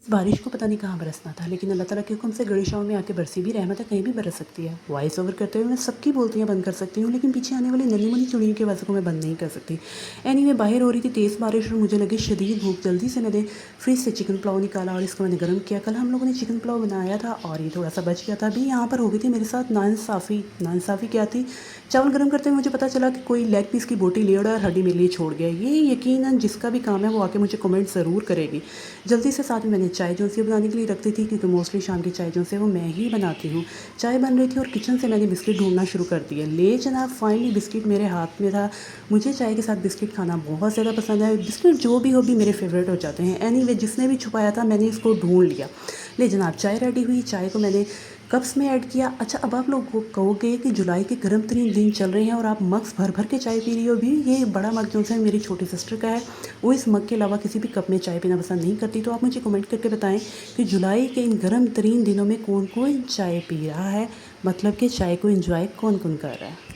बारिश को पता नहीं कहाँ बरसना था, लेकिन अल्लाह ताला के हुक्म से गड़िशों में आके बरसी भी रहमत है, कहीं भी बरस सकती है। वॉइस ओवर करते हुए मैं सबकी बोलतियाँ बंद कर सकती हूँ, लेकिन पीछे आने वाली नन्ही मुन्नी चुड़ियों की आवाज़ों को मैं बंद नहीं कर सकती। एनीवे, बाहर हो रही थी तेज़ बारिश और मुझे लगी शदीद भूख। जल्दी से मैंने फ्रिज से चिकन पुलाव निकाला और इसको मैंने गर्म किया। कल हम लोगों ने चिकन पुलाव बनाया था और ये थोड़ा सा बच गया था। अभी यहाँ पर हो गई थी मेरे साथ नाइंसाफ़ी क्या थी, चावल गर्म करते हुए मुझे पता चला कि कोई लेग पीस की बोटी ले उड़ा और हड्डी मेरे लिए छोड़ गया। ये यकीनन जिसका भी काम है वो आके मुझे कमेंट ज़रूर करेगी। जल्दी से साथ में मैंने चाय जो सी बनाने के लिए रख दी थी, क्योंकि मोस्टली शाम की चाय जो है वो मैं ही बनाती हूँ। चाय बन रही थी और किचन से मैंने बिस्किट ढूंढना शुरू कर दिया। ले जनाब, फाइनली बिस्किट मेरे हाथ में था। मुझे चाय के साथ बिस्किट खाना बहुत ज़्यादा पसंद है। बिस्किट जो भी हो भी मेरे फेवरेट हो जाते हैं। एनीवे, जिसने भी छुपाया था मैंने इसको ढूंढ लिया। ले जनाब, चाय रेडी हुई। चाय को मैंने कप्स में ऐड किया। अच्छा, अब आप लोग कहोगे कि जुलाई के गर्म तरीन दिन चल रहे हैं और आप मग्स भर भर के चाय पी रही हो। भी ये बड़ा मग जो है मेरी छोटी सिस्टर का है, वो इस मग के अलावा किसी भी कप में चाय पीना पसंद नहीं करती। तो आप मुझे कमेंट करके बताएं कि जुलाई के इन गर्म तरीन दिनों में कौन कौन चाय पी रहा है, मतलब कि चाय को एंजॉय कौन कौन कर रहा है।